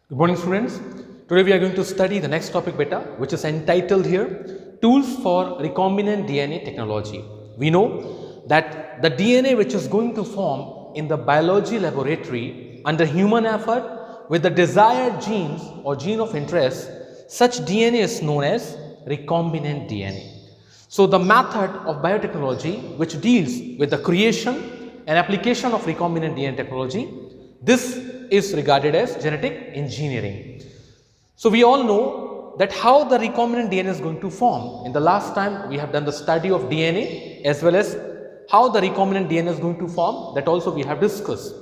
Good morning, students. Today we are going to study the next topic beta, which is entitled here Tools for Recombinant DNA Technology. We know that the DNA which is going to form in the biology laboratory under human effort with the desired genes or gene of interest, such DNA is known as recombinant DNA. So the method of biotechnology which deals with the creation and application of recombinant DNA technology, this is regarded as genetic engineering. So we all know that how the recombinant DNA is going to form. In the last time we have done the study of DNA as well as how the recombinant DNA is going to form, that also we have discussed.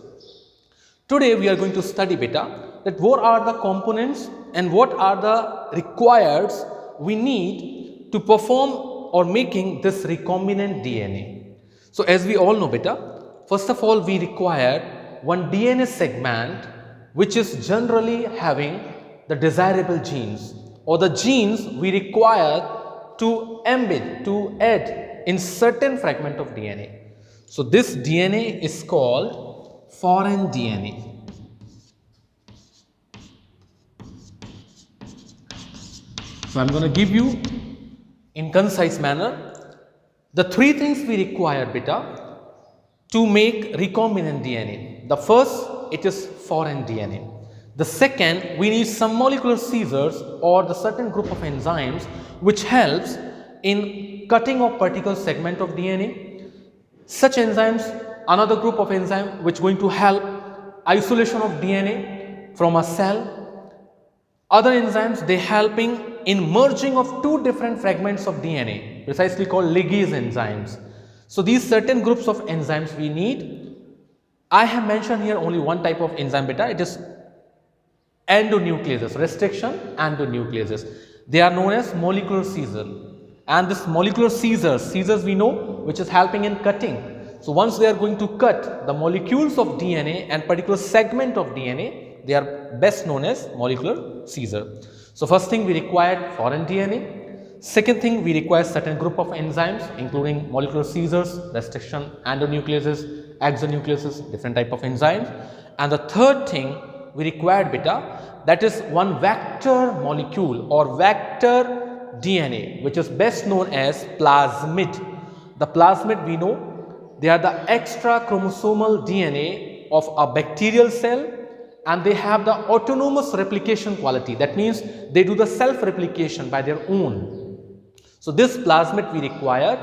Today we are going to study beta that what are the components and what are the requirements we need to perform or making this recombinant DNA. So as we all know beta, first of all we require one DNA segment which is generally having the desirable genes or the genes we require to embed, to add in certain fragment of DNA. So this DNA is called foreign DNA. So I am going to give you in concise manner the three things we require beta to make recombinant DNA. The first, it is foreign DNA. The second, we need some molecular scissors or the certain group of enzymes which helps in cutting of particular segment of DNA. Such enzymes, another group of enzyme which going to help isolation of DNA from a cell. Other enzymes, they helping in merging of two different fragments of DNA, precisely called ligase enzymes. So these certain groups of enzymes we need. I have mentioned here only one type of enzyme beta, it is endonucleases, restriction endonucleases. They are known as molecular scissors, and this molecular scissors we know which is helping in cutting. So once they are going to cut the molecules of DNA and particular segment of DNA, they are best known as molecular scissor. So first thing we required foreign DNA. Second thing, we require certain group of enzymes including molecular scissors, restriction, endonucleases, exonucleases, different type of enzymes. And the third thing we required beta, that is one vector molecule or vector DNA which is best known as plasmid. The plasmid we know they are the extra chromosomal DNA of a bacterial cell, and they have the autonomous replication quality. That means they do the self replication by their own. So this plasmid we require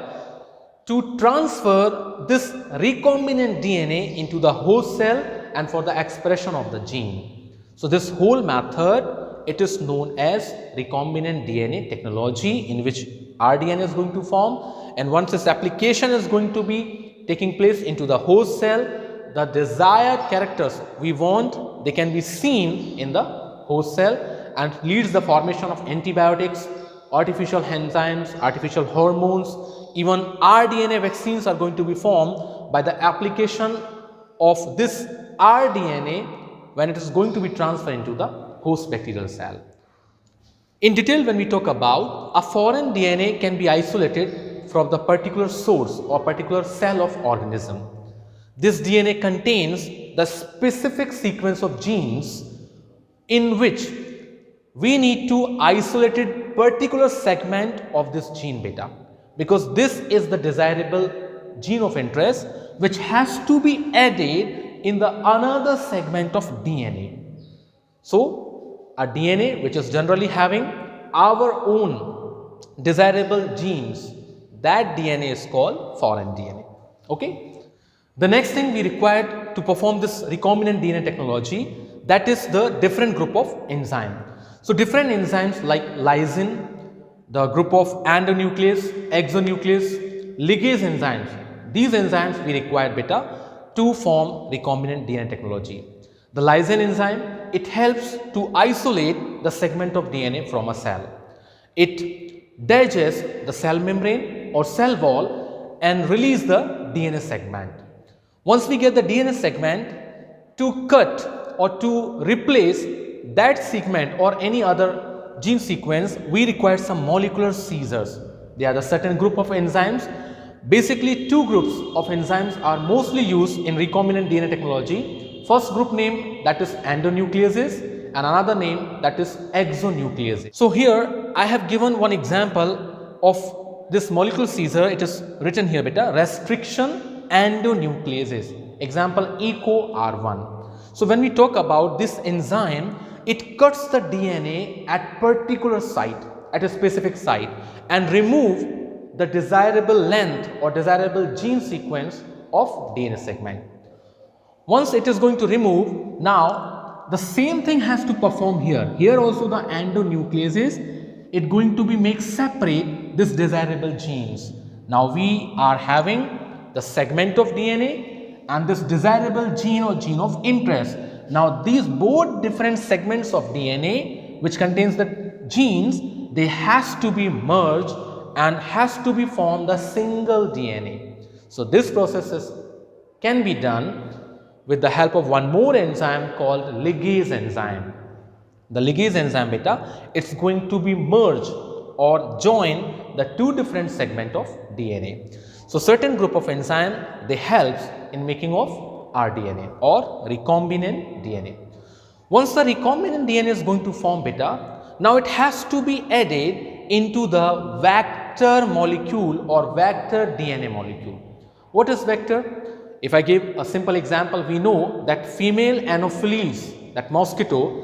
to transfer this recombinant DNA into the host cell and for the expression of the gene. So this whole method, it is known as recombinant DNA technology, in which rDNA is going to form, and once this application is going to be taking place into the host cell, the desired characters we want, they can be seen in the host cell and leads the formation of antibiotics, artificial enzymes, artificial hormones, even rDNA vaccines are going to be formed by the application of this rDNA when it is going to be transferred into the host bacterial cell. In detail, when we talk about a foreign DNA can be isolated from the particular source or particular cell of organism. This DNA contains the specific sequence of genes in which we need to isolate a particular segment of this gene beta, because this is the desirable gene of interest which has to be added in the another segment of DNA. So a DNA which is generally having our own desirable genes, that DNA is called foreign DNA. Okay. The next thing we required to perform this recombinant DNA technology, that is the different group of enzyme. So different enzymes like lysine, the group of endonuclease, exonuclease, ligase enzymes, these enzymes we require beta to form recombinant DNA technology. The lysine enzyme, it helps to isolate the segment of DNA from a cell. It digests the cell membrane or cell wall and release the DNA segment. Once we get the DNA segment, to cut or to replace that segment or any other gene sequence, we require some molecular scissors. They are the certain group of enzymes. Basically, two groups of enzymes are mostly used in recombinant DNA technology. First group name, that is endonucleases, and another name that is exonucleases. So here I have given one example of this molecular seizure. It is written here beta, restriction endonucleases, example EcoR1. So when we talk about this enzyme, it cuts the DNA at particular site, at a specific site, and remove the desirable length or desirable gene sequence of DNA segment. Once it is going to remove, now the same thing has to perform here. Here also the endonucleases, it going to be make separate this desirable genes. Now we are having the segment of DNA and this desirable gene or gene of interest. Now these both different segments of DNA which contains the genes, they has to be merged and has to be formed a single DNA. So this process can be done with the help of one more enzyme called ligase enzyme. The ligase enzyme beta, it's going to be merged or join the two different segments of DNA. So certain group of enzyme, they helps in making of rDNA or recombinant DNA. Once the recombinant DNA is going to form beta, now it has to be added into the vector molecule or vector DNA molecule. What is vector? If I give a simple example, we know that female Anopheles, that mosquito,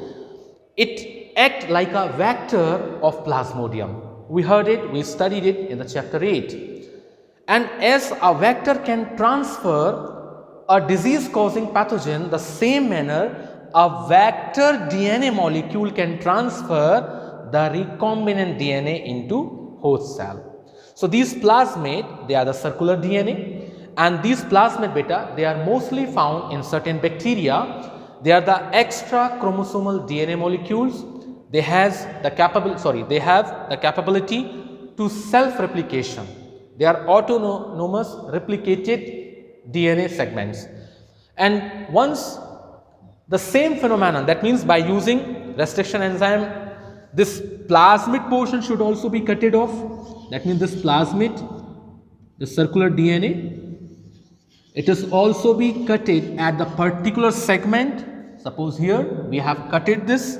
it acts like a vector of Plasmodium. We heard it, we studied it in the chapter 8. And as a vector can transfer a disease causing pathogen, the same manner a vector DNA molecule can transfer the recombinant DNA into host cell. So these plasmid, they are the circular DNA. And these plasmid beta, they are mostly found in certain bacteria. They are the extra chromosomal DNA molecules. They have the capability to self-replication. They are autonomous replicated DNA segments. And once the same phenomenon, that means by using restriction enzyme, this plasmid portion should also be cutted off. That means this plasmid, the circular DNA, it is also be cutted at the particular segment. Suppose here we have cutted this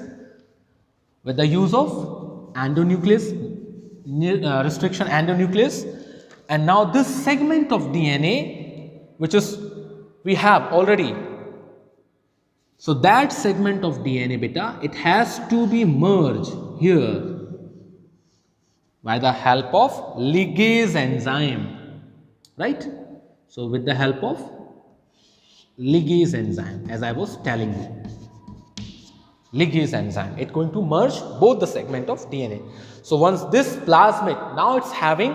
with the use of endonuclease, restriction endonuclease, and now this segment of DNA which is we have already. So that segment of DNA beta, it has to be merged here by the help of ligase enzyme, right? So with the help of ligase enzyme, as I was telling you, ligase enzyme, it's going to merge both the segment of DNA. So once this plasmid, now it's having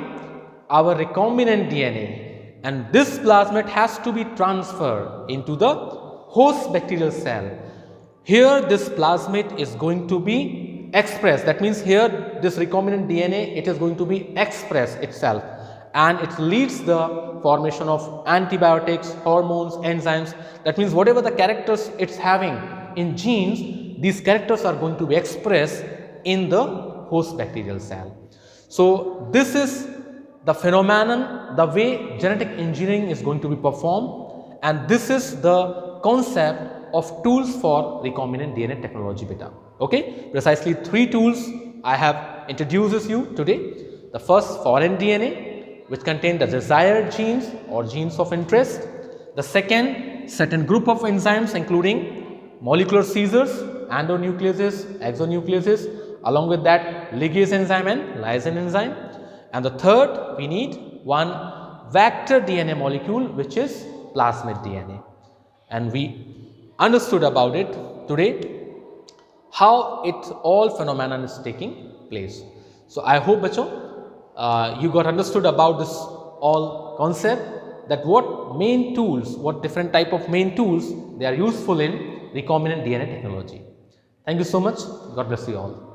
our recombinant DNA, and this plasmid has to be transferred into the host bacterial cell. Here this plasmid is going to be expressed. That means here this recombinant DNA, it is going to be expressed itself, and it leads the formation of antibiotics, hormones, enzymes. That means whatever the characters it's having in genes, these characters are going to be expressed in the host bacterial cell. So this is the phenomenon, the way genetic engineering is going to be performed, and this is the concept of tools for recombinant DNA technology beta. Okay, precisely 3 tools I have introduced you today. The first, foreign DNA, which contain the desired genes or genes of interest. The second, certain group of enzymes including molecular seizures, endonucleases, exonucleases, along with that ligase enzyme and lysine enzyme. And the third, we need one vector DNA molecule, which is plasmid DNA. And we understood about it today, how it all phenomenon is taking place. So I hope bacho, you got understood about this all concept, that what main tools, what different type of main tools they are useful in recombinant DNA technology. Thank you so much. God bless you all.